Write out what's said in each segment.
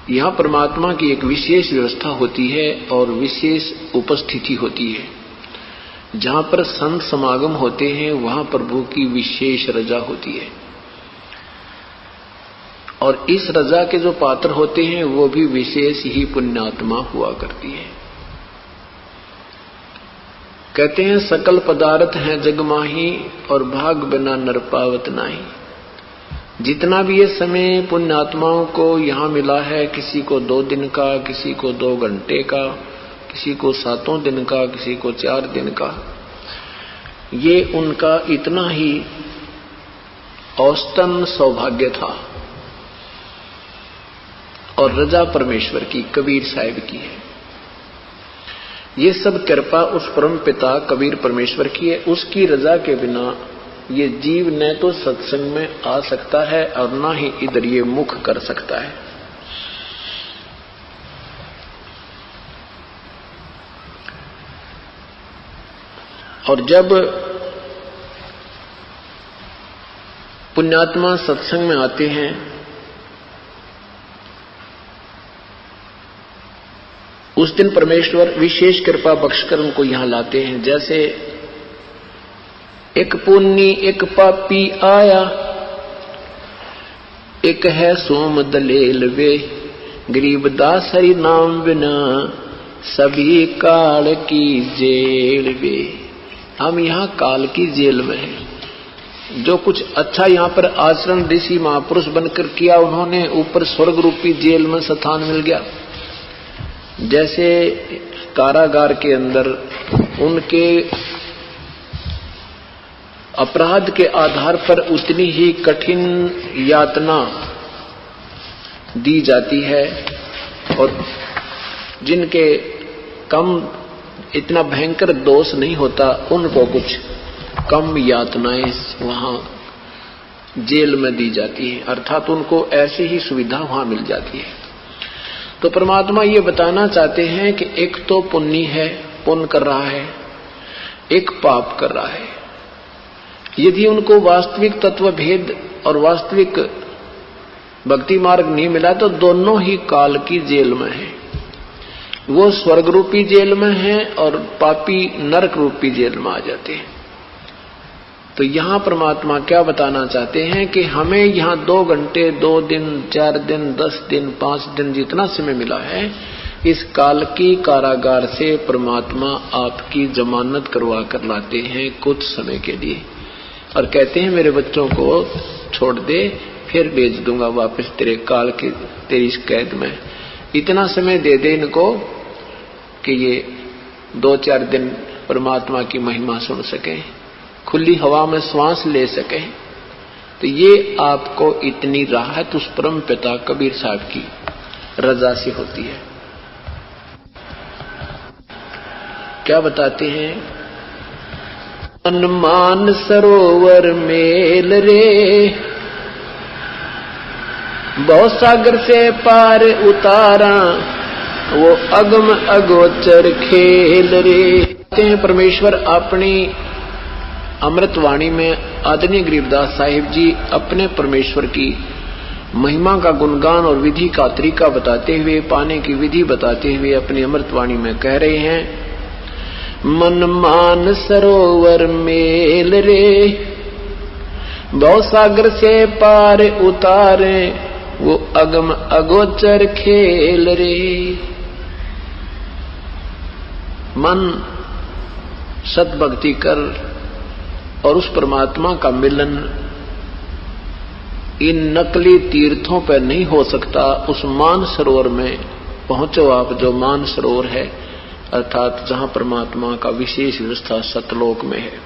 यहाँ परमात्मा की एक विशेष व्यवस्था होती है और विशेष उपस्थिति होती है। जहाँ पर संत समागम होते हैं वहाँ प्रभु की विशेष रजा होती है, और इस रजा के जो पात्र होते हैं वो भी विशेष ही पुण्यात्मा हुआ करती है। कहते हैं सकल पदार्थ हैं जग माही, और भाग बिना नर पावत नाही। जितना भी ये समय पुण्यात्माओं को यहाँ मिला है, किसी को 2 दिन का, किसी को 2 घंटे का, किसी को 7 दिन का, किसी को 4 दिन का, ये उनका इतना ही औसतन सौभाग्य था। और रजा परमेश्वर की, कबीर साहिब की है। ये सब कृपा उस परम पिता कबीर परमेश्वर की है। उसकी रजा के बिना ये जीव न तो सत्संग में आ सकता है और ना ही इधर ये मुख कर सकता है। और जब पुण्यात्मा सत्संग में आते हैं उस दिन परमेश्वर विशेष कृपा बख्शकर उनको यहां लाते हैं। जैसे एक पुन्नी एक पापी आया, एक है सोम दलेल वे, गरीबदास हरि नाम बिना सभी काल की जेल वे। हम यहाँ काल की जेल में हैं। जो कुछ अच्छा यहाँ पर आचरण ऋषि महापुरुष बनकर किया, उन्होंने ऊपर स्वर्ग रूपी जेल में स्थान मिल गया। जैसे कारागार के अंदर उनके अपराध के आधार पर उतनी ही कठिन यातना दी जाती है, और जिनके कम इतना भयंकर दोष नहीं होता उनको कुछ कम यातनाएं वहां जेल में दी जाती है, अर्थात उनको ऐसी ही सुविधा वहां मिल जाती है। तो परमात्मा ये बताना चाहते हैं कि एक तो पुण्य है, पुण्य कर रहा है, एक पाप कर रहा है। यदि उनको वास्तविक तत्व भेद और वास्तविक भक्ति मार्ग नहीं मिला तो दोनों ही काल की जेल में है। वो स्वर्ग रूपी जेल में है और पापी नरक रूपी जेल में आ जाते हैं। तो यहां परमात्मा क्या बताना चाहते हैं कि हमें यहां 2 घंटे, 2 दिन, 4 दिन, 10 दिन, 5 दिन जितना समय मिला है, इस काल की कारागार से परमात्मा आपकी जमानत करवा कर लाते हैं कुछ समय के लिए, और कहते हैं मेरे बच्चों को छोड़ दे, फिर भेज दूंगा वापस तेरे काल के, तेरी इस कैद में। इतना समय दे दे इनको कि ये 2-4 दिन परमात्मा की महिमा सुन सके, खुली हवा में श्वास ले सके। तो ये आपको इतनी राहत उस परम पिता कबीर साहब की रजा से होती है। क्या बताते हैं? मन मान सरोवर मेल रे, बहु सागर से पार उतारा, वो अगम अगोचर खेल रे। कहते हैं परमेश्वर अपनी अमृतवाणी में आदरणीय गरीबदास साहिब जी अपने परमेश्वर की महिमा का गुणगान और विधि का तरीका बताते हुए, पाने की विधि बताते हुए अपनी अमृतवाणी में कह रहे हैं, मन मान सरोवर मेल रे, बहु सागर से पार उतारे, वो अगम अगोचर खेल रे। मन सद्भक्ति कर और उस परमात्मा का मिलन इन नकली तीर्थों पर नहीं हो सकता। उस मान सरोवर में पहुंचो आप, जो मान सरोवर है, अर्थात जहां परमात्मा का विशेष व्यवस्था सतलोक में है।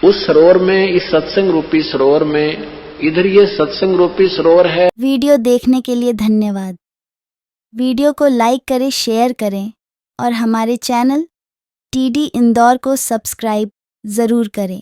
उस सरोवर में, इस सत्संग रूपी सरोवर में, इधर ये सत्संग रूपी सरोवर है। वीडियो देखने के लिए धन्यवाद। वीडियो को लाइक करें, शेयर करें और हमारे चैनल टीडी इंदौर को सब्सक्राइब जरूर करें।